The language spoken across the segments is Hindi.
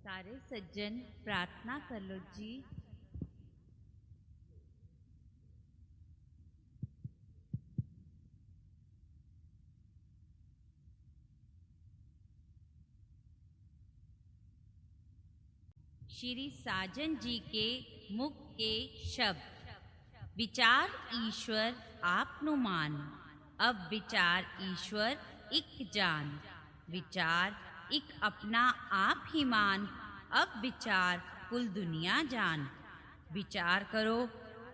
सारे सज्जन प्रार्थना कर लो जी। श्री साजन जी के मुख के शब्द। विचार ईश्वर आपनु मान, अब विचार ईश्वर इक जान। विचार इक अपना आप ही मान, अब विचार कुल दुनिया जान। विचार करो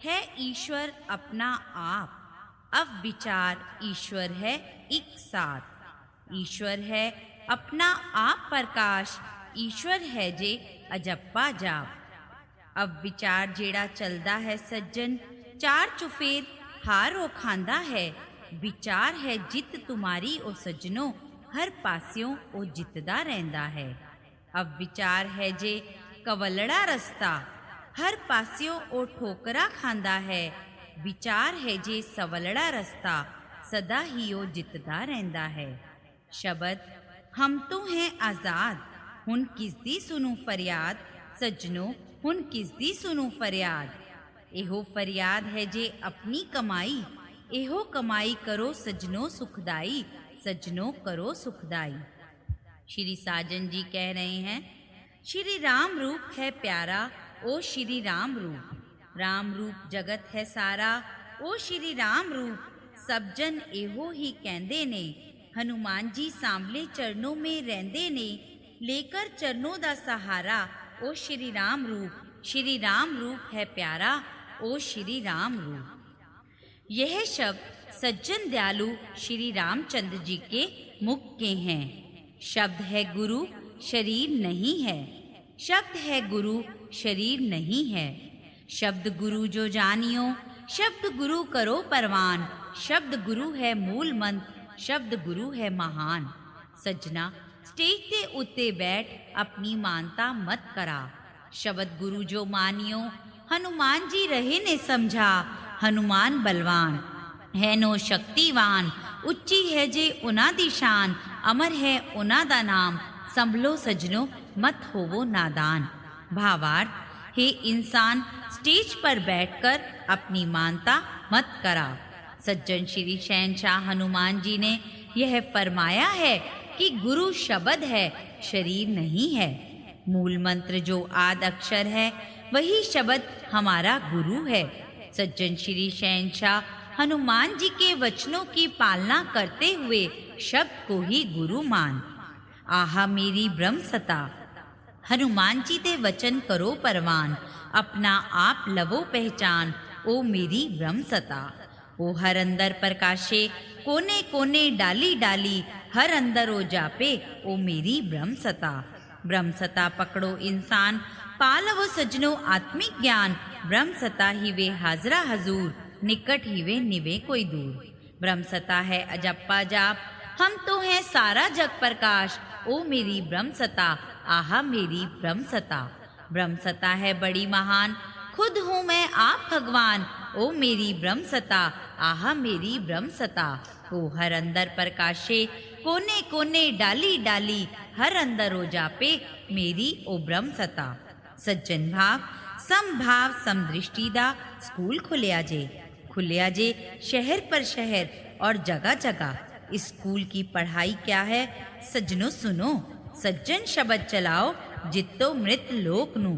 है ईश्वर अपना आप, अब विचार ईश्वर है एक साथ। ईश्वर है अपना आप प्रकाश, ईश्वर है जे अजप्पा जाप। अब विचार जेड़ा चलदा है सज्जन, चार चुफेर हार ओ खांदा है। विचार है जित तुम्हारी ओ सज्जनो, हर पास्यों ओ जितदा रहंदा है। अब विचार है जे कवलड़ा रस्ता, हर पास्यों ओ ठोकरा खांदा है। विचार है जे सवलड़ा रस्ता, सदा ही ओ जितदा रहंदा है। शब्द हम तो हैं आजाद, हुन किसदी सुनू फरियाद। सज्जनो हुन किसदी सुनू फरियाद। एहो फरियाद है जे अपनी कमाई, एहो कमाई करो सज्जनो सुखदाई। सज्जनो करो सुखदाई। श्री साजन जी कह रहे हैं, श्री राम रूप है प्यारा, ओ श्री राम रूप। राम रूप जगत है सारा, ओ श्री राम रूप। सब जन एहो ही कहंदे ने, हनुमान जी सांवले चरणों में रहंदे ने। लेकर चरणों दा सहारा, ओ श्री राम रूप। श्री राम रूप है प्यारा, ओ श्री राम रूप। यह शब्द सज्जन दयालु श्री रामचंद्र जी के मुख के हैं। शब्द है गुरु, शरीर नहीं है। शब्द है गुरु, शरीर नहीं है। शब्द गुरु जो जानियो, शब्द गुरु करो परवान। शब्द गुरु है मूल मंत्र, शब्द गुरु है महान। सज्जना स्टेज ते उत्ते बैठ अपनी मानता मत करा। शब्द गुरु जो मानियो, हनुमान जी रहे ने समझा। हनुमान बलवान है नो शक्तिवान, उच्ची है जे उना दी शान। अमर है उना दा नाम, संभलो सजनो मत होवो नादान। भावार्थ, हे इंसान स्टेज पर बैठकर अपनी मानता मत करा। सज्जन श्री शहंशाह हनुमान जी ने यह फरमाया है कि गुरु शब्द है, शरीर नहीं है। मूल मंत्र जो आद अक्षर है, वही शब्द हमारा गुरु है। सज्जन श्री शहंशाह हनुमान जी के वचनों की पालना करते हुए शब्द को ही गुरु मान। आहा मेरी ब्रह्म सता, हनुमान जी ते वचन करो परवान। अपना आप लवो पहचान, ओ मेरी ब्रह्म सता। ओ हर अंदर प्रकाशे, कोने कोने डाली डाली। हर अंदर ओ जापे, ओ मेरी ब्रह्म सता। ब्रह्म सता पकड़ो इंसान, पालवो सजनो आत्मिक ज्ञान। ब्रह्म सता ही वे हाजरा हजूर, निकट ही वे निवे कोई दूर। ब्रह्म सता है अजप्पा जाप, हम तो हैं सारा जग प्रकाश। ओ मेरी ब्रह्म सता, आहा मेरी ब्रह्म सता। ब्रह्म सता है बड़ी महान, खुद हूँ मैं आप भगवान। ओ मेरी ब्रह्म सता, आहा मेरी ब्रह्म सता। ओ हर अंदर प्रकाशे, कोने कोने डाली डाली। हर अंदर ओ जापे, मेरी ओ ब्रह्म सता। सज्जन भाव समभाव समदृष्टि दा स्कूल खुलिया जे शहर पर शहर और जगह जगह। इस स्कूल की पढ़ाई क्या है सज्जनों सुनो। सज्जन शब्द चलाओ, जितो मृत लोक नु।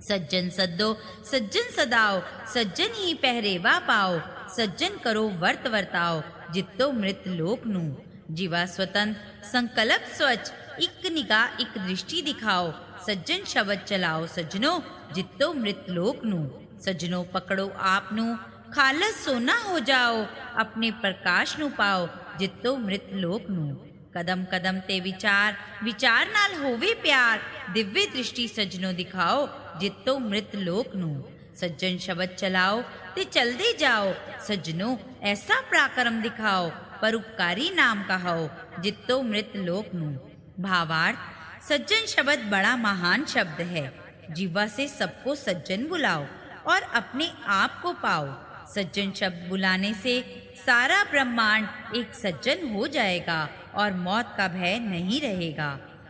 सज्जन सद्दो, सज्जन सदाओ, सज्जन ही पहरेवा पाओ। सज्जन करो वर्त वर्ताओ, जितो मृत लोक नु। जीवा स्वतंत्र संकल्प स्वच्छ, एक निगाह एक दृष्टि दिखाओ। सज्जन शब्द चलाओ सज्जनो, जितो मृत लोक नु। सज्जनो पकड़ो आपनु, खालस सोना हो जाओ। अपने प्रकाश नु पाओ, जितो मृत लोक नु। कदम कदम ते विचार, विचार नाल होवे प्यार। दिव्य दृष्टि सज्जनो दिखाओ, जितो मृत लोक नु। सज्जन शब्द चलाओ ते चलदे जाओ। सज्जनो ऐसा पराक्रम दिखाओ, परोपकारी नाम कहाओ, जितो मृत लोक नु। भावार्थ, सज्जन शब्द बड़ा महान शब्द है। जीवा से सबको सज्जन बुलाओ और अपने आप को पाओ। सज्जन शब्द बुलाने से सारा ब्रह्मांड एक सज्जन हो जाएगा और मौत का भय नहीं रहेगा।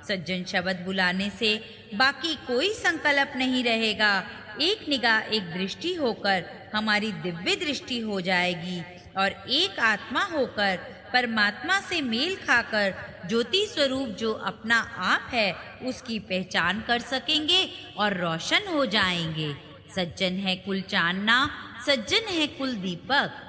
सज्जन शब्द बुलाने से बाकी कोई संकल्प नहीं रहेगा। एक निगाह, एक दृष्टि होकर हमारी दिव्य दृष्टि हो जाएगी और एक आत्मा होकर परमात्मा से मेल खाकर ज्योति स्वरूप जो अपना आप है उसकी पहचान कर सकेंगे और रोशन हो जाएंगे। सज्जन है कुल चानना, सज्जन है कुल दीपक।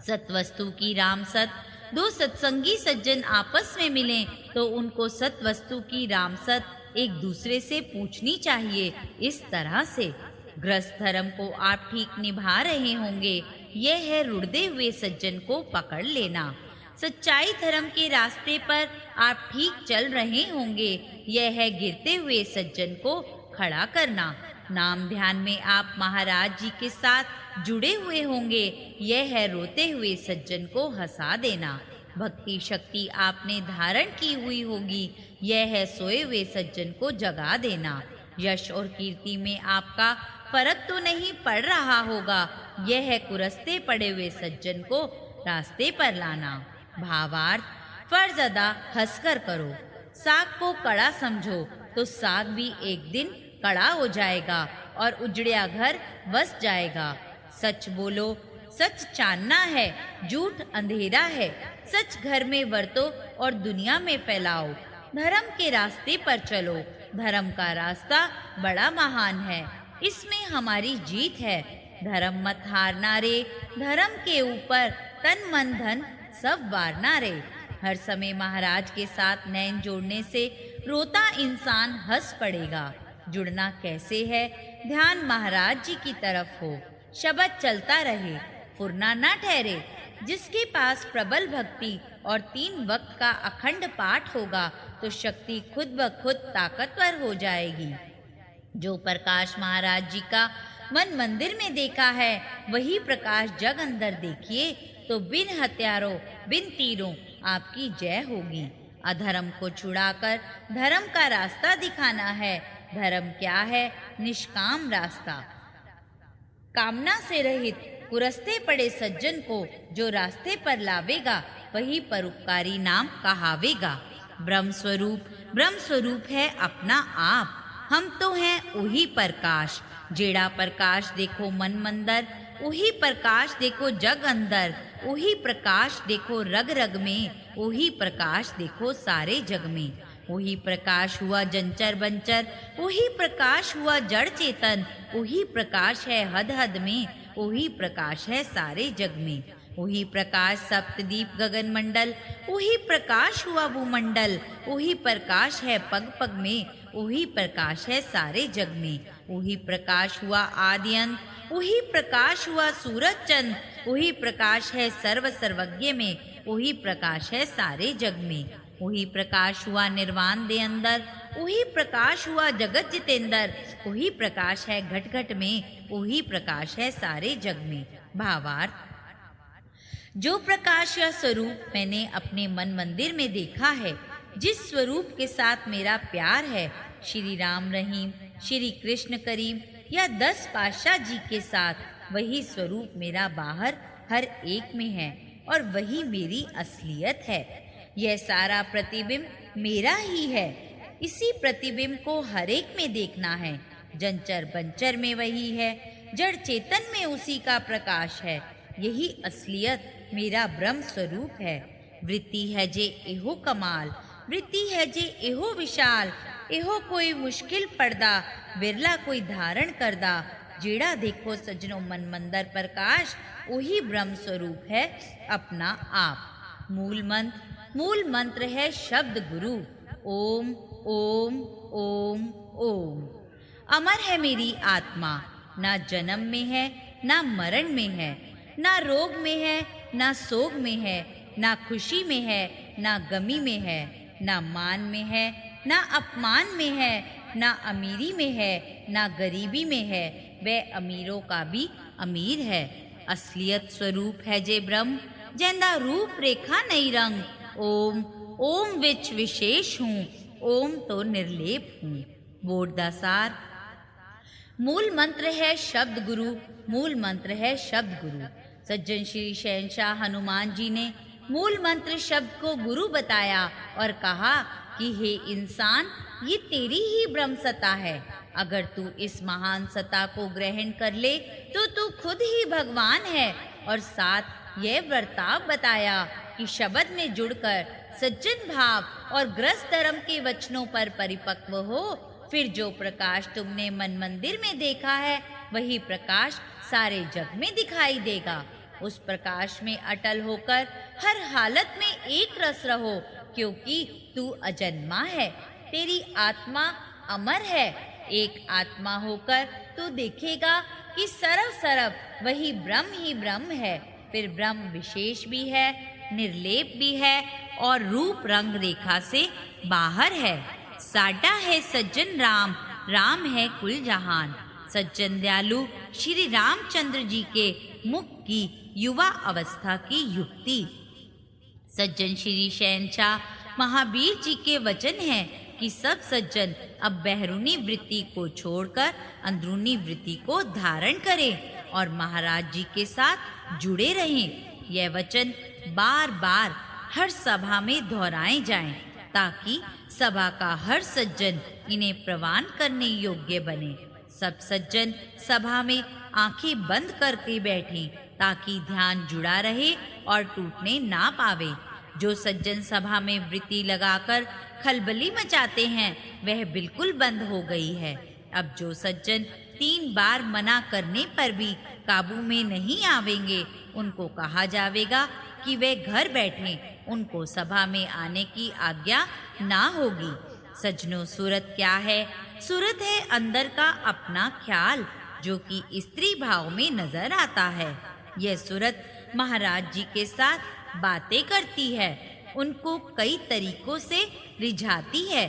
सत्वस्तु की राम सत, दो सत्संगी सज्जन आपस में मिलें तो उनको सत्वस्तु की राम सत एक दूसरे से पूछनी चाहिए। इस तरह से गृहस्थ धर्म को आप ठीक निभा रहे होंगे, यह है रुड़दे हुए सज्जन को पकड़ लेना। सच्चाई धर्म के रास्ते पर आप ठीक चल रहे होंगे, यह है गिरते हुए सज्जन को खड़ा करना। नाम ध्यान में आप महाराज जी के साथ जुड़े हुए होंगे, यह है रोते हुए सज्जन को हंसा देना। भक्ति शक्ति आपने धारण की हुई होगी, यह है सोए हुए सज्जन को जगा देना। यश और कीर्ति में आपका फर्क तो नहीं पड़ रहा होगा, यह है कुरसते पड़े हुए सज्जन को रास्ते पर लाना। भावार्थ, फर्ज अदा हंसकर करो। साग को कड़ा समझो तो साग भी एक दिन कड़ा हो जाएगा और उजड़िया घर बस जाएगा। सच बोलो, सच चानना है, झूठ अंधेरा है। सच घर में वरतो और दुनिया में फैलाओ। धर्म के रास्ते पर चलो, धर्म का रास्ता बड़ा महान है, इसमें हमारी जीत है। धर्म मत हारना रे, धर्म के ऊपर तन मन धन सब वारना रे। हर समय महाराज के साथ नैन जोड़ने से रोता इंसान हंस पड़ेगा। जुड़ना कैसे है? ध्यान महाराज जी की तरफ हो, शब्द चलता रहे, फुरना ना ठहरे। जिसके पास प्रबल भक्ति और 3 वक्त का अखंड पाठ होगा तो शक्ति खुद ब खुद ताकतवर हो जाएगी। जो प्रकाश महाराज जी का मन मंदिर में देखा है, वही प्रकाश जग अंदर देखिए तो बिन हथियारों बिन तीरों आपकी जय होगी। अधर्म को छुड़ाकर धर्म का रास्ता दिखाना है। धर्म क्या है? निष्काम रास्ता, कामना से रहित कुरसते पड़े सज्जन को जो रास्ते पर लावेगा वही परोपकारी नाम कहावेगा। ब्रह्म स्वरूप है अपना आप, हम तो हैं वही प्रकाश। जेड़ा प्रकाश देखो मन मंदर, वही प्रकाश देखो जग अंदर। वही प्रकाश देखो रग रग में, वही प्रकाश देखो सारे जग में। वही प्रकाश हुआ जंचर बंचर, वही प्रकाश हुआ जड़ चेतन। वही प्रकाश है हद हद में, वही प्रकाश है सारे जग में। वही प्रकाश सप्तदीप गगन मंडल, वही प्रकाश हुआ भूमंडल। वही प्रकाश है पग पग में, वही प्रकाश है सारे जग में। वही प्रकाश हुआ आदि अंत, वही प्रकाश हुआ सूरज चंद। वही प्रकाश है सर्व सर्वज्ञ में, वही प्रकाश है सारे जग में। वही प्रकाश हुआ निर्वाण दे अंदर, वही प्रकाश हुआ जगत जितेंद्र। वही प्रकाश है घट घट में, वही प्रकाश है सारे जग में। भावार्थ, जो प्रकाश या स्वरूप मैंने अपने मन मंदिर में देखा है, जिस स्वरूप के साथ मेरा प्यार है, श्री राम रहीम, श्री कृष्ण करीम या 10 पातशाह जी के साथ, वही स्वरूप मेरा बाहर हर एक में है और वही मेरी असलियत है। यह सारा प्रतिबिंब मेरा ही है, इसी प्रतिबिंब को हर एक में देखना है। जंचर बंचर में वही है, जड़ चेतन में उसी का प्रकाश है। यही असलियत मेरा ब्रह्म स्वरूप है। वृत्ति है जे एहो कमाल, वृत्ति है जे एहो विशाल। एहो कोई मुश्किल पर्दा, बिरला कोई धारण करदा। जेड़ा देखो सजनो मन मंदर प्रकाश, वही ब्रह्म स्वरूप है अपना आप। मूल मंत्र है शब्द गुरु, ओम ओम ओम ओम। अमर है मेरी आत्मा, ना जन्म में है ना मरण में है, ना रोग में है ना सोग में है, ना खुशी में है ना गमी में है, ना मान में है ना अपमान में है, ना अमीरी में है ना गरीबी में है। वह अमीरों का भी अमीर है। असलियत स्वरूप है जे ब्रह्म, जेंदा रूप रेखा नहीं रंग। ओम विच विशेष हूँ, ओम तो निर्लेप हूँ। बोध दा सार, मूल मंत्र है शब्द गुरु, मूल मंत्र है शब्द गुरु। सज्जन श्री शहंशाह हनुमान जी ने मूल मंत्र शब्द को गुरु बताया और कहा कि हे इंसान, ये तेरी ही ब्रह्म सत्ता है। अगर तू इस महान सत्ता को ग्रहण कर ले तो तू खुद ही भगवान है। और साथ यह वर्ताव बताया कि शब्द में जुड़कर सज्जन भाव और ग्रस्त धर्म के वचनों पर परिपक्व हो, फिर जो प्रकाश तुमने मन मंदिर में देखा है वही प्रकाश सारे जग में दिखाई देगा। उस प्रकाश में अटल होकर हर हालत में एक रस रहो, क्योंकि तू अजन्मा है, तेरी आत्मा अमर है। एक आत्मा होकर तू देखेगा कि सरव सरव वही ब्रह्म ही ब्रह्म है। फिर ब्रह्म विशेष भी है, निर्लेप भी है और रूप रंग रेखा से बाहर है। साडा है सज्जन राम, राम है कुल जहान। सज्जन दयालु श्री रामचंद्र जी के मुख की युवा अवस्था की युक्ति। सज्जन श्री शहंशाह महावीर जी के वचन हैं कि सब सज्जन अब बहरूनी वृत्ति को छोड़कर अंदरूनी वृत्ति को धारण करें और महाराज जी के साथ जुड़े रहें। यह वचन बार बार हर सभा में दोहराए जाएं, ताकि सभा का हर सज्जन इन्हें प्रवान करने योग्य बने। सब सज्जन सभा में आंखें बंद करके बैठें, ताकि ध्यान जुड़ा रहे और टूटने ना पावे। जो सज्जन सभा में वृत्ति लगाकर खलबली मचाते हैं वह बिल्कुल बंद हो गई है। अब जो सज्जन 3 बार मना करने पर भी काबू में नहीं आवेंगे, उनको कहा जाएगा कि वे घर बैठें, उनको सभा में आने की आज्ञा ना होगी। सज्जनों, सूरत क्या है? सूरत है अंदर का अपना ख्याल, जो कि स्त्री भाव में नजर आता है। यह सूरत महाराज जी के साथ बातें करती है, उनको कई तरीकों से रिझाती है।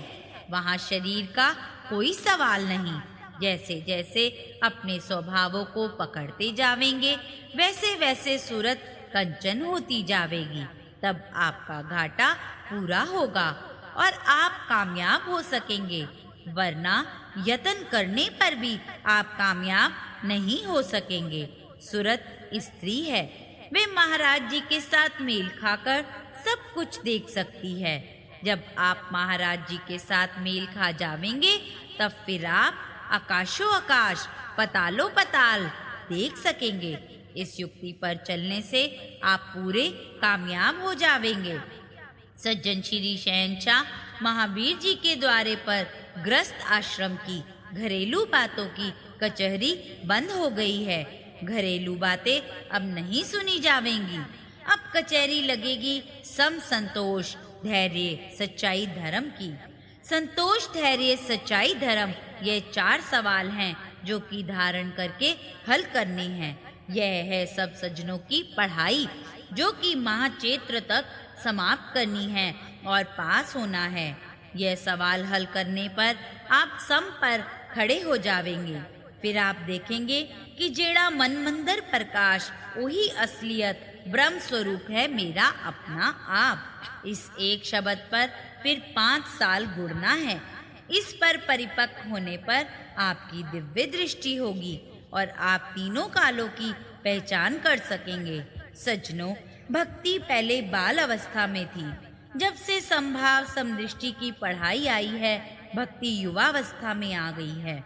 वहाँ शरीर का कोई सवाल नहीं। जैसे जैसे अपने स्वभावों को पकड़ते जावेंगे, वैसे वैसे सूरत कंचन होती जावेगी। तब आपका घाटा पूरा होगा और आप कामयाब हो सकेंगे, वरना यत्न करने पर भी आप कामयाब नहीं हो सकेंगे। सूरत स्त्री है, वे महाराज जी के साथ मेल खाकर सब कुछ देख सकती है। जब आप महाराज जी के साथ मेल खा जावेंगे, तब फिर आप आकाशो आकाश, पतालो पताल देख सकेंगे। इस युक्ति पर चलने से आप पूरे कामयाब हो जावेंगे। सज्जन श्री शहंशाह महावीर जी के द्वारे पर ग्रस्त आश्रम की घरेलू बातों की कचहरी बंद हो गई है। घरेलू बातें अब नहीं सुनी जावेंगी। अब कचहरी लगेगी सम, संतोष, धैर्य, सच्चाई, धर्म की। संतोष, धैर्य, सच्चाई, धर्म, ये 4 सवाल हैं जो कि धारण करके हल करने हैं। यह है सब सज्जनों की पढ़ाई, जो कि महाचैत्र तक समाप्त करनी है और पास होना है। यह सवाल हल करने पर आप सम पर खड़े हो जावेंगे। फिर आप देखेंगे कि जेड़ा मन मंदिर प्रकाश वही असलियत ब्रह्म स्वरूप है, मेरा अपना आप। इस एक शब्द पर फिर 5 साल गुणना है। इस पर परिपक्व होने पर आपकी दिव्य दृष्टि होगी और आप तीनों कालों की पहचान कर सकेंगे। सज्जनों, भक्ति पहले बाल अवस्था में थी। जब से संभाव समदृष्टि की पढ़ाई आई है, भक्ति युवावस्था में आ गई है।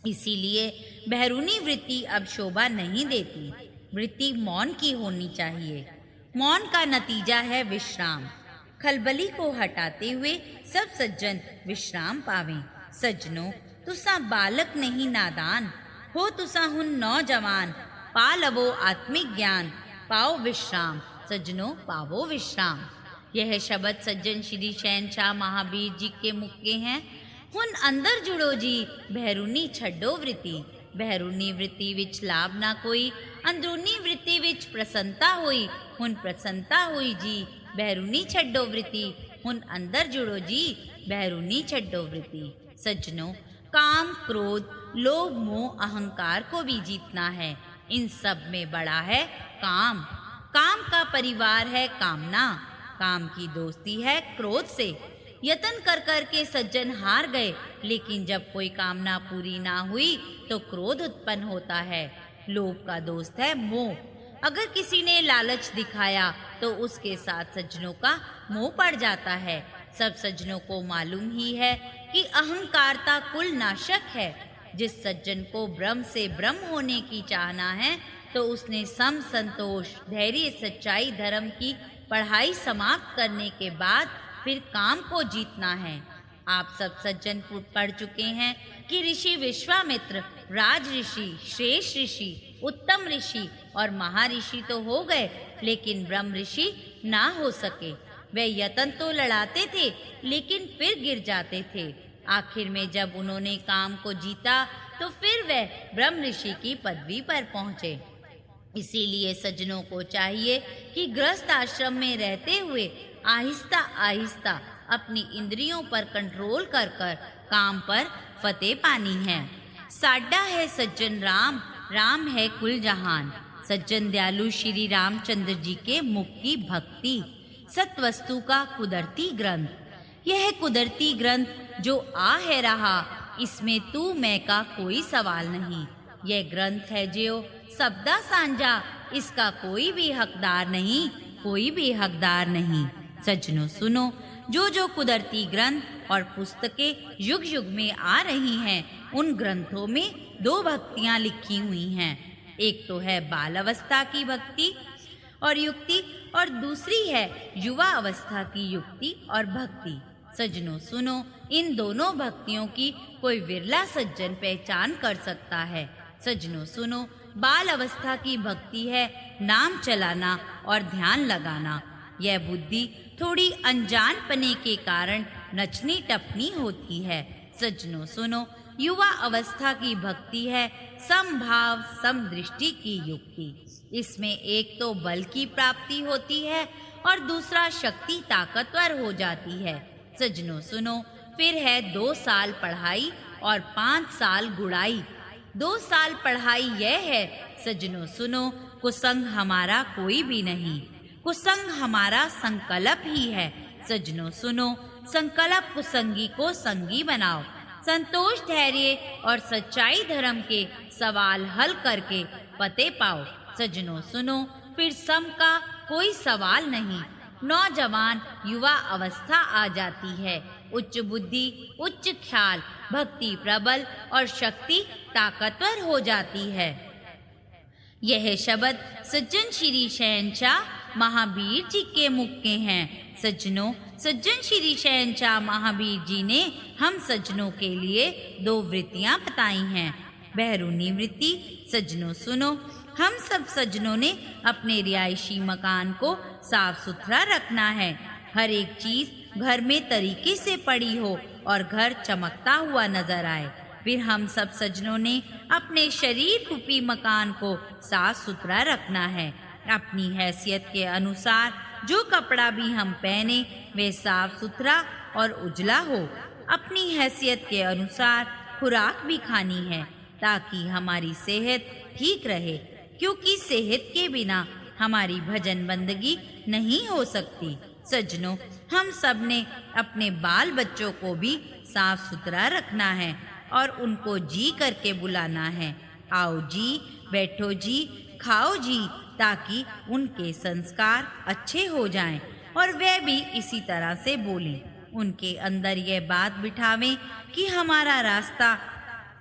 इसीलिए बहरूनी वृत्ति अब शोभा नहीं देती। वृत्ति मौन की होनी चाहिए। मौन का नतीजा है विश्राम। खलबली को हटाते हुए सब सज्जन विश्राम पावें। सज्जनों, तुसा बालक नहीं नादान हो, तुसा हुन नौजवान, पा लवो आत्मिक ज्ञान, पाओ विश्राम। सज्जनों, पावो विश्राम। यह शब्द सज्जन श्री शहंशाह महावीर जी के मुख के हैं। हुन अंदर जुड़ो जी, बहरूनी छड्डो वृत्ति। बहरूनी वृत्ति विच लाभ ना कोई, अंदरूनी वृत्ति विच प्रसन्नता हुई। हुन प्रसन्नता हुई जी, बहरूनी छड्डो वृत्ति। हुन अंदर जुड़ो जी, बहरूनी छड्डो वृत्ति। सज्जनों, काम, क्रोध, लोभ, मोह, अहंकार को भी जीतना है। इन सब में बड़ा है काम। काम का परिवार है कामना। काम की दोस्ती है क्रोध से। यत्न कर कर के सज्जन हार गए, लेकिन जब कोई कामना पूरी ना हुई तो क्रोध उत्पन्न होता है। लोभ का दोस्त है मोह। अगर किसी ने लालच दिखाया तो उसके साथ सज्जनों का मोह पड़ जाता है। सब सज्जनों को मालूम ही है कि अहंकारता कुल नाशक है। जिस सज्जन को ब्रह्म से ब्रह्म होने की चाहना है तो उसने सम, संतोष, धैर्य, सच्चाई, धर्म की पढ़ाई समाप्त करने के बाद फिर काम को जीतना है। आप सब सज्जन पढ़ चुके हैं कि ऋषि विश्वामित्र राज ऋषि, श्रेष्ठ ऋषि, उत्तम ऋषि और महर्षि तो हो गए, लेकिन ब्रह्म ऋषि ना हो सके। वे यत्न तो लड़ाते थे लेकिन फिर गिर जाते थे। आखिर में जब उन्होंने काम को जीता तो फिर वे ब्रह्म ऋषि की पदवी पर पहुंचे। इसीलिए सज्जनों को चाहिए कि गृहस्थ आश्रम में रहते हुए आहिस्ता आहिस्ता अपनी इंद्रियों पर कंट्रोल कर कर काम पर फतेह पानी है। साडा है सज्जन राम, राम है कुल जहान। सज्जन दयालु श्री रामचंद्र जी के मुख की भक्ति, सत्वस्तु का कुदरती ग्रंथ। यह कुदरती ग्रंथ जो आ है रहा, इसमें तू मैं का कोई सवाल नहीं। यह ग्रंथ है जो सबदा सांझा, इसका कोई भी हकदार नहीं, कोई भी हकदार नहीं। सज्जनों सुनो, जो कुदरती ग्रंथ और पुस्तकें युग युग में आ रही हैं, उन ग्रंथों में दो भक्तियां लिखी हुई हैं। एक तो है बाल अवस्था की भक्ति और युक्ति, और दूसरी है युवा अवस्था की युक्ति और भक्ति। सज्जनों सुनो, इन दोनों भक्तियों की कोई विरला सज्जन पहचान कर सकता है। सज्जनों सुनो, बाल अवस्था की भक्ति है नाम चलाना और ध्यान लगाना। यह बुद्धि थोड़ी अनजानपने के कारण नचनी टपनी होती है। सज्जनों सुनो, युवा अवस्था की भक्ति है समभाव समदृष्टि की युक्ति। इसमें एक तो बल की प्राप्ति होती है और दूसरा शक्ति ताकतवर हो जाती है। सज्जनों सुनो, फिर है 2 साल पढ़ाई और 5 साल गुड़ाई। 2 साल पढ़ाई यह है सज्जनों सुनो, कुसंग हमारा कोई भी नहीं, कुसंग हमारा संकल्प ही है। सज्जनों सुनो, संकल्प कुसंगी को संगी बनाओ। संतोष, धैर्य और सच्चाई धर्म के सवाल हल करके फतेह पाओ। सज्जनों सुनो, फिर सम का कोई सवाल नहीं। नौजवान युवा अवस्था आ जाती है। उच्च बुद्धि, उच्च ख्याल, भक्ति प्रबल और शक्ति ताकतवर हो जाती है। यह शब्द सज्जन श्री शहंशाह महावीर जी के मुख के हैं। सज्जनों, सज्जन श्री शहंशाह महावीर जी ने हम सज्जनों के लिए 2 वृत्तियां बताई हैं। बैरूनी वृत्ति। सज्जनों सुनो, हम सब सज्जनों ने अपने रिहायशी मकान को साफ सुथरा रखना है। हर एक चीज घर में तरीके से पड़ी हो और घर चमकता हुआ नजर आए। फिर हम सब सज्जनों ने अपने शरीर रूपी मकान को साफ सुथरा रखना है। अपनी हैसियत के अनुसार जो कपड़ा भी हम पहने वे साफ सुथरा और उजला हो। अपनी हैसियत के अनुसार खुराक भी खानी है ताकि हमारी सेहत ठीक रहे, क्योंकि सेहत के बिना हमारी भजन बंदगी नहीं हो सकती। सज्जनों, हम सब ने अपने बाल बच्चों को भी साफ सुथरा रखना है और उनको जी करके बुलाना है। आओ जी, बैठो जी, खाओ जी, ताकि उनके संस्कार अच्छे हो जाएं और वे भी इसी तरह से बोलें। उनके अंदर यह बात बिठावें कि हमारा रास्ता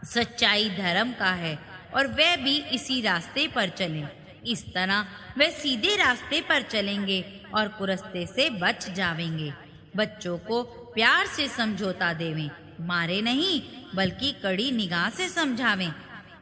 सच्चाई धर्म का है और वे भी इसी रास्ते पर चलें। इस तरह वे सीधे रास्ते पर चलेंगे और कुरस्ते से बच जावेंगे। बच्चों को प्यार से समझौता देवें, मारे नहीं बल्कि कड़ी निगाह से समझावें।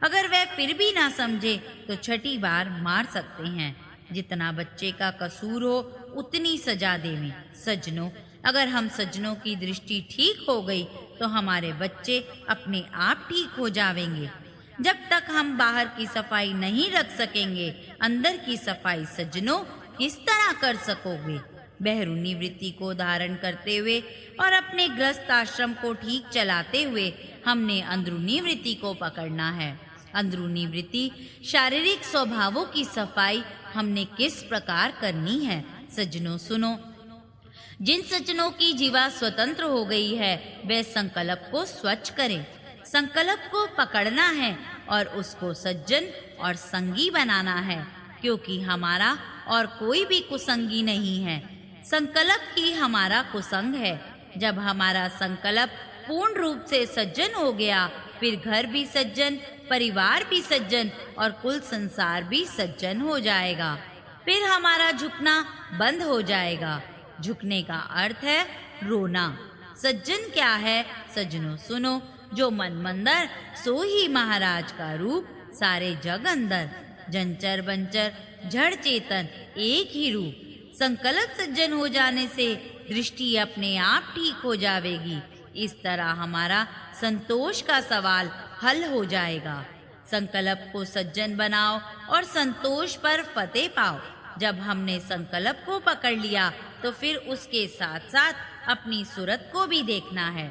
अगर वह फिर भी ना समझे तो छठी बार मार सकते हैं। जितना बच्चे का कसूर हो उतनी सजा देवें। सज्जनों, अगर हम सज्जनों की दृष्टि ठीक हो गई तो हमारे बच्चे अपने आप ठीक हो जावेंगे। जब तक हम बाहर की सफाई नहीं रख सकेंगे, अंदर की सफाई सज्जनों किस तरह कर सकोगे? बैरूनी वृत्ति को धारण करते हुए और अपने गृहस्थ आश्रम को ठीक चलाते हुए हमने अंदरूनी वृत्ति को पकड़ना है। अंदरूनी वृत्ति शारीरिक स्वभावों की सफाई हमने किस प्रकार करनी है? सज्जनों सुनो, जिन सज्जनों की जीवा स्वतंत्र हो गई है वे संकल्प को स्वच्छ करें। संकल्प को पकड़ना है और उसको सज्जन और संगी बनाना है, क्योंकि हमारा और कोई भी कुसंगी नहीं है। संकल्प ही हमारा कुसंग है। जब हमारा संकल्प पूर्ण रूप से सज्जन हो गया, फिर घर भी सज्जन, परिवार भी सज्जन और कुल संसार भी सज्जन हो जाएगा। फिर हमारा झुकना बंद हो जाएगा। झुकने का अर्थ है रोना। सज्जन क्या है? सज्जनों सुनो, जो मन मंदर सो ही महाराज का रूप, सारे जग अंदर, जंचर बंचर जड़ चेतन एक ही रूप। संकल्प सज्जन हो जाने से दृष्टि अपने आप ठीक हो जाएगी। इस तरह हमारा संतोष का सवाल हल हो जाएगा। संकल्प को सज्जन बनाओ और संतोष पर फतेह पाओ। जब हमने संकल्प को पकड़ लिया तो फिर उसके साथ साथ अपनी सूरत को भी देखना है।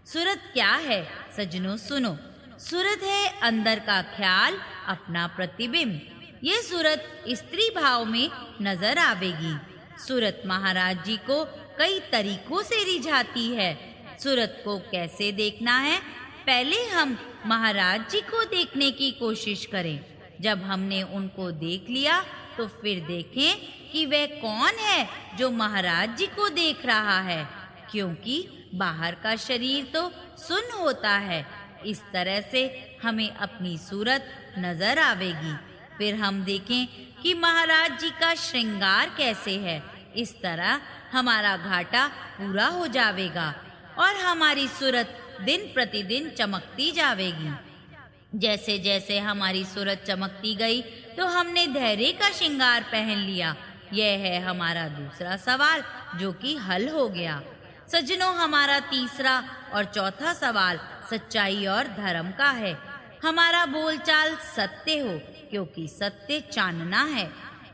सूरत क्या है? सज्जनों सुनो, सूरत है अंदर का ख्याल, अपना प्रतिबिंब। ये सूरत स्त्री भाव में नजर आवेगी। सूरत महाराज जी को कई तरीकों से रिझाती है। सूरत को कैसे देखना है? पहले हम महाराज जी को देखने की कोशिश करें। जब हमने उनको देख लिया तो फिर देखें कि वह कौन है जो महाराज जी को देख रहा है, क्योंकि बाहर का शरीर तो सुन्न होता है। इस तरह से हमें अपनी सूरत नजर आवेगी। फिर हम देखें कि महाराज जी का श्रृंगार कैसे है। इस तरह हमारा घाटा पूरा हो जाएगा और हमारी सूरत दिन प्रतिदिन चमकती जाएगी। जैसे जैसे हमारी सूरत चमकती गई तो हमने धैर्य का श्रृंगार पहन लिया। यह है हमारा दूसरा सवाल, जो कि हल हो गया। सज्जनों, हमारा तीसरा और चौथा सवाल सच्चाई और धर्म का है। हमारा बोलचाल सत्य हो, क्योंकि सत्य चानना है।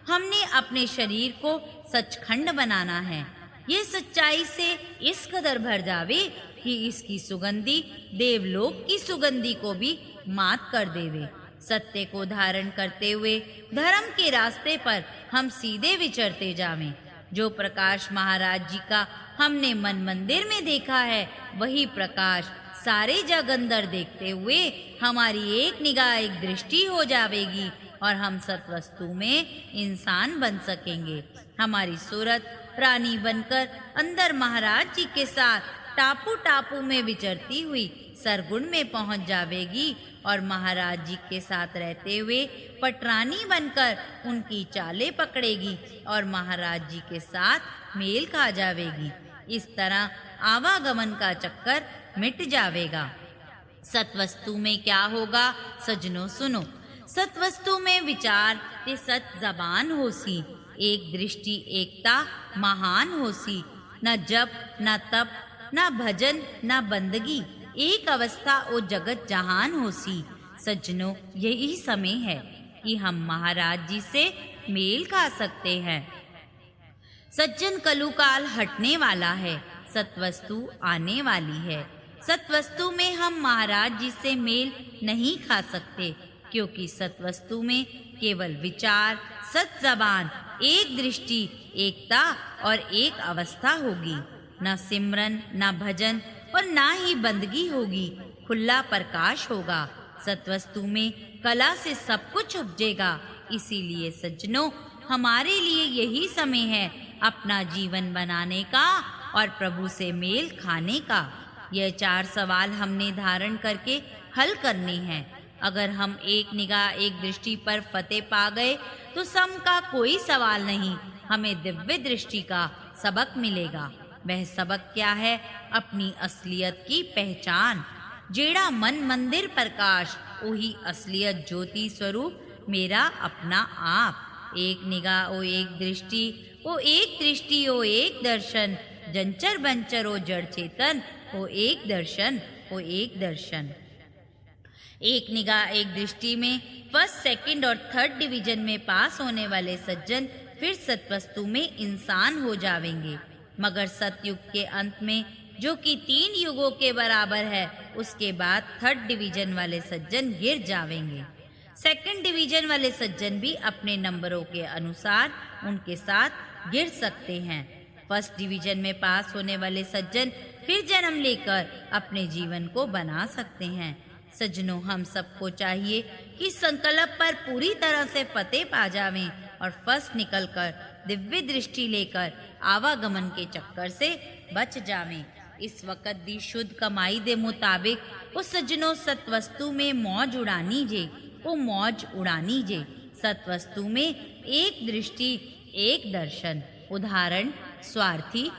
हमने अपने शरीर को सचखंड बनाना है। ये सच्चाई से इस कदर भर जावे कि इसकी सुगंधी देवलोक की सुगंधी को भी मात कर देवे। सत्य को धारण करते हुए धर्म के रास्ते पर हम सीधे विचरते जावें। जो प्रकाश महाराज जी का हमने मन मंदिर में देखा है, वही प्रकाश सारे जग अंदर देखते हुए हमारी एक निगाह, एक दृष्टि हो जाएगी और हम सत्वस्तु में इंसान बन सकेंगे। हमारी सूरत रानी बनकर अंदर महाराज जी के साथ टापू टापू में विचरती हुई सरगुण में पहुंच जाएगी और महाराज जी के साथ रहते हुए पटरानी बनकर उनकी चालें पकड़ेगी और महाराज जी के साथ मेल खा जाएगी। इस तरह आवागमन का चक्कर मिट जाएगा। सत्वस्तु में क्या होगा? सज्जनों सुनो, सत्वस्तु में विचार ते सत जबान होसी, एक दृष्टि एकता महान होसी। न जप न तप न भजन न बंदगी, एक अवस्था ओ जगत जहान होसी। सज्जनों, यही समय है कि हम महाराज जी से मेल खा सकते हैं। सज्जन कलुकाल हटने वाला है, सत्वस्तु आने वाली है। सत्वस्तु में हम महाराज जी से मेल नहीं खा सकते, क्योंकि सत्वस्तु में केवल विचार, सत जबान, एक दृष्टि, एकता और एक अवस्था होगी। न सिमरन, न भजन और न ही बंदगी होगी। खुला प्रकाश होगा। सत्वस्तु में कला से सब कुछ उपजेगा। इसीलिए सज्जनों, हमारे लिए यही समय है अपना जीवन बनाने का और प्रभु से मेल खाने का। यह 4 सवाल हमने धारण करके हल करने हैं। अगर हम एक निगाह, एक दृष्टि पर फतेह पा गए तो सम का कोई सवाल नहीं, हमें दिव्य दृष्टि का सबक मिलेगा। वह सबक क्या है? अपनी असलियत की पहचान। जेड़ा मन मंदिर प्रकाश, वही असलियत ज्योति स्वरूप मेरा अपना आप। एक निगाह ओ एक दृष्टि, ओ एक दृष्टि ओ एक दर्शन, जंचर बंचर ओ जड़ चेतन, ओ एक दर्शन, ओ एक दर्शन। एक निगाह एक दृष्टि में फर्स्ट, सेकंड और थर्ड डिवीजन में पास होने वाले सज्जन फिर सत्वस्तु में इंसान हो जाएंगे। मगर सतयुग के अंत में, जो कि 3 युगों के बराबर है, उसके बाद थर्ड डिवीजन वाले सज्जन गिर जाएंगे। सेकंड डिवीजन वाले सज्जन भी अपने नंबरों के अनुसार उनके साथ गिर सकते हैं। फर्स्ट डिवीजन में पास होने वाले सज्जन फिर जन्म लेकर अपने जीवन को बना सकते हैं। सज्जनों, हम सबको चाहिए कि संकल्प पर पूरी तरह से फतेह पा जावें और फर्स्ट निकलकर दिव्य दृष्टि लेकर आवागमन के चक्कर से बच जावें। इस वक्त दी शुद्ध कमाई दे मुताबिक ओ सज्जनों सत वस्तु में मौज उड़ानी जे, ओ मौज उड़ानी जे। सत वस्तु में एक दृष्टि एक दर्शन। उदाहरण स्वार्थी।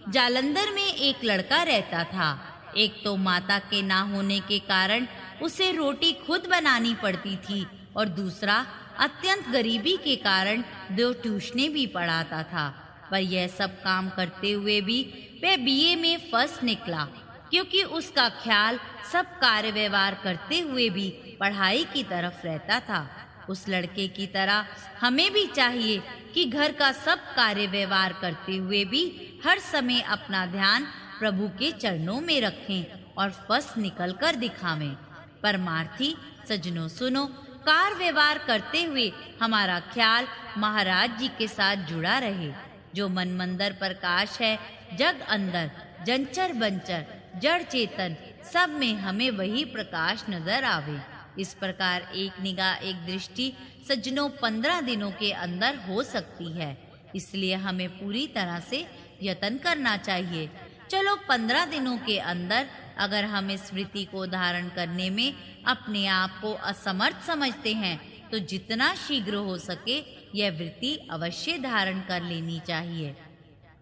जालंधर में एक लड़का रहता था। एक तो माता के ना होने के कारण उसे रोटी खुद बनानी पड़ती थी और दूसरा अत्यंत गरीबी के कारण 2 ट्यूशनें भी पढ़ाता था। पर यह सब काम करते हुए भी वह बीए में फर्स्ट निकला, क्योंकि उसका ख्याल सब कार्य व्यवहार करते हुए भी पढ़ाई की तरफ रहता था। उस लड़के की तरह हमें भी चाहिए कि घर का सब कार्य व्यवहार करते हुए भी हर समय अपना ध्यान प्रभु के चरणों में रखें और फर्स्ट निकल कर दिखावें। परमार्थी सज्जनों सुनो, कार्य व्यवहार करते हुए हमारा ख्याल महाराज जी के साथ जुड़ा रहे। जो मन मंदिर प्रकाश है, जग अंदर, जंचर बंचर, जड़ चेतन, सब में हमें वही प्रकाश नजर आवे। इस प्रकार एक निगाह एक दृष्टि सज्जनों 15 दिनों के अंदर हो सकती है। इसलिए हमें पूरी तरह से यत्न करना चाहिए। चलो 15 दिनों के अंदर अगर हम इस वृत्ति को धारण करने में अपने आप को असमर्थ समझते हैं तो जितना शीघ्र हो सके यह वृत्ति अवश्य धारण कर लेनी चाहिए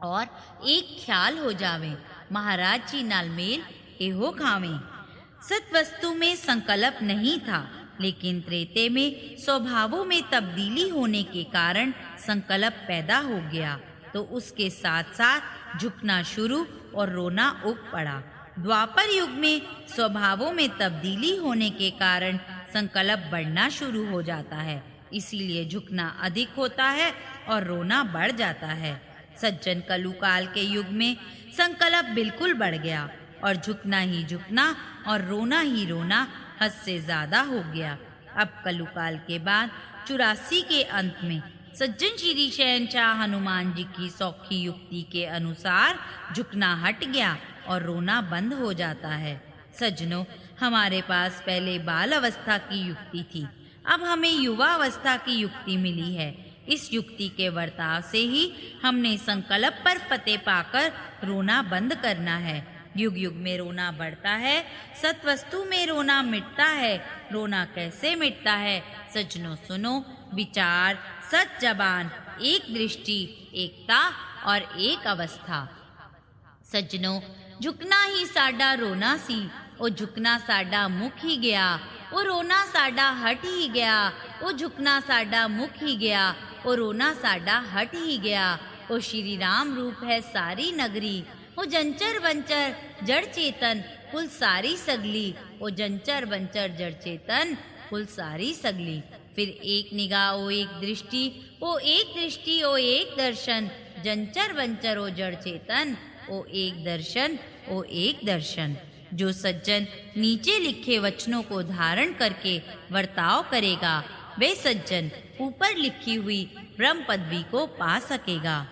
और एक ख्याल हो जावे, महाराज जी नाल मेल एहो खावें। सत वस्तु में संकल्प नहीं था, लेकिन त्रेते में स्वभावों में तब्दीली होने के कारण संकल्प पैदा हो गया, तो उसके साथ साथ झुकना शुरू और रोना उग पड़ा। द्वापर युग में स्वभावों में तब्दीली होने के कारण संकल्प बढ़ना शुरू हो जाता है, इसीलिए झुकना अधिक होता है और रोना बढ़ जाता है। सज्जन कलुकाल के युग में संकल्प बिल्कुल बढ़ गया और झुकना ही झुकना और रोना ही रोना हद से ज्यादा हो गया। अब कलुकाल के बाद 84 के अंत में सज्जन श्री शहनशाह हनुमान जी की सौखी युक्ति के अनुसार झुकना हट गया और रोना बंद हो जाता है। सज्जनों, हमारे पास पहले बाल अवस्था की युक्ति थी, अब हमें युवा अवस्था की युक्ति मिली है। इस युक्ति के वर्ताव से ही हमने संकल्प पर फतेह पाकर रोना बंद करना है। युग युग में रोना बढ़ता है, सत्वस्तु में रोना मिटता है। रोना कैसे मिटता है? सज्जनों सुनो, विचार, सच जबान, एक दृष्टि, एकता और एक अवस्था। सज्जनों, झुकना ही साडा रोना सी, ओ झुकना साडा मुख ही गया, ओ रोना साडा हट ही गया, ओ झुकना साडा मुख ही गया, ओ रोना साडा हट ही गया। ओ श्री राम रूप है सारी नगरी, ओ जंचर बंचर जड़ चेतन कुल सारी सगली, ओ जंचर बंचर जड़ चेतन कुल सारी सगली। फिर एक निगाह ओ एक दृष्टि, ओ एक दृष्टि ओ एक दर्शन, जंचर बंचर ओ जड़ चेतन ओ एक दर्शन ओ एक दर्शन। जो सज्जन नीचे लिखे वचनों को धारण करके वर्ताव करेगा, वे सज्जन ऊपर लिखी हुई ब्रह्म पदवी को पा सकेगा।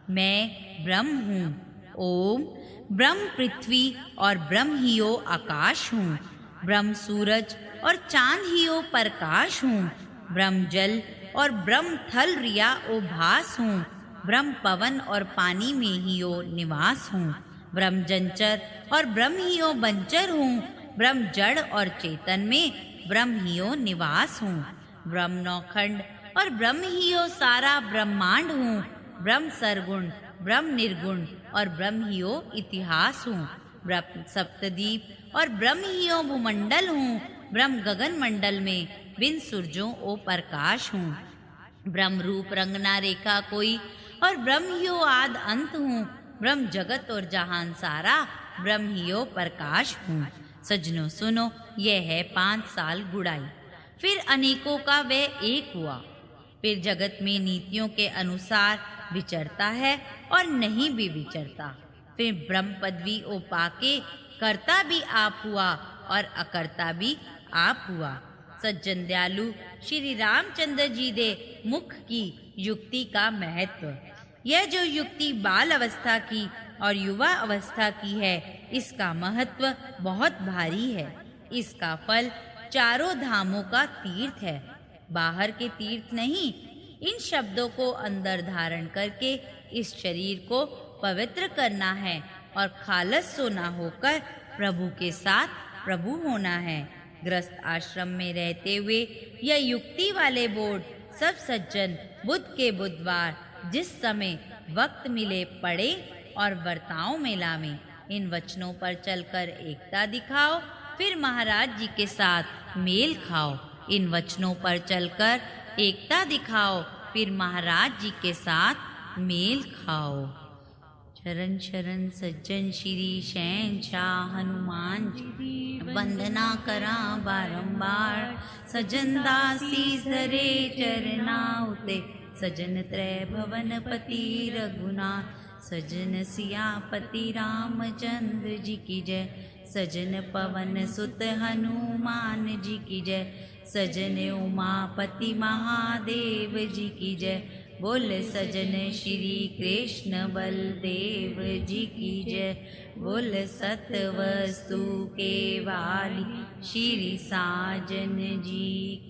मैं ब्रह्म हूँ। ओम ब्रह्म पृथ्वी और ब्रह्म ही ओ आकाश हूँ। ब्रह्म सूरज और चांद ही ओ प्रकाश हूँ। ब्रह्म जल और ब्रह्म थल रिया ओ भास हूँ। ब्रह्म पवन और पानी में ही ओ निवास हूँ। ब्रह्म जंचर और ब्रह्म ही ओ बंचर हूँ। ब्रह्म जड़ और चेतन में ब्रह्म ही ओ निवास हूँ। ब्रह्म नौखंड और ब्रह्म ही ओ सारा ब्रह्मांड हूँ। ब्रह्म सरगुण, ब्रह्म निर्गुण और ब्रह्म ही ओ इतिहास हूँ। ब्रह्म सप्तदीप और ब्रह्म ही ओ भूमंडल हूँ। ब्रह्म गगन मंडल में बिन सूरजों ओ प्रकाश हूँ। ब्रह्म रूप रंगना रेखा कोई और ब्रह्म ही ओ आद अंत हूँ। ब्रह्म जगत और जहान सारा ब्रह्म ही ओ प्रकाश हूँ। सज्जनों सुनो, यह है 5 साल गुड़ाई। फिर अनेकों का वह एक हुआ। फिर जगत में नीतियों के अनुसार विचरता है और नहीं भी विचरता। फिर ब्रह्म पदवी ओ पाके करता भी आप हुआ और अकर्ता भी आप हुआ। सज्जन दयालु श्री रामचंद्र जी दे मुख की युक्ति का महत्व। यह जो युक्ति बाल अवस्था की और युवा अवस्था की है, इसका महत्व बहुत भारी है। इसका फल चारों धामों का तीर्थ है, बाहर के तीर्थ नहीं। इन शब्दों को अंदर धारण करके इस शरीर को पवित्र करना है और खालस सोना होकर प्रभु के साथ प्रभु होना है। गृहस्थ आश्रम में रहते हुए यह युक्ति वाले बोर्ड सब सज्जन बुध के बुधवार जिस समय वक्त मिले पढ़े और वर्ताओं में लावें। इन वचनों पर चलकर एकता दिखाओ, फिर महाराज जी के साथ मेल खाओ। इन वचनों पर चलकर एकता दिखाओ, फिर महाराज जी के साथ मेल खाओ। शरण शरण सज्जन श्री शहंशाह हनुमान जी, वंदना करा बारंबार। सजन दासी धरे चरना उते, सजन त्रय भवन पति रघुनाथ। सजन सियापति रामचंद्र जी की जय, सजन पवन सुत हनुमान जी की जय, सजन उमापति महादेव जी की जय। बोल सजन श्री कृष्ण बलदेव जी की जय। बोल सतवस्तु के वाली श्री साजन जी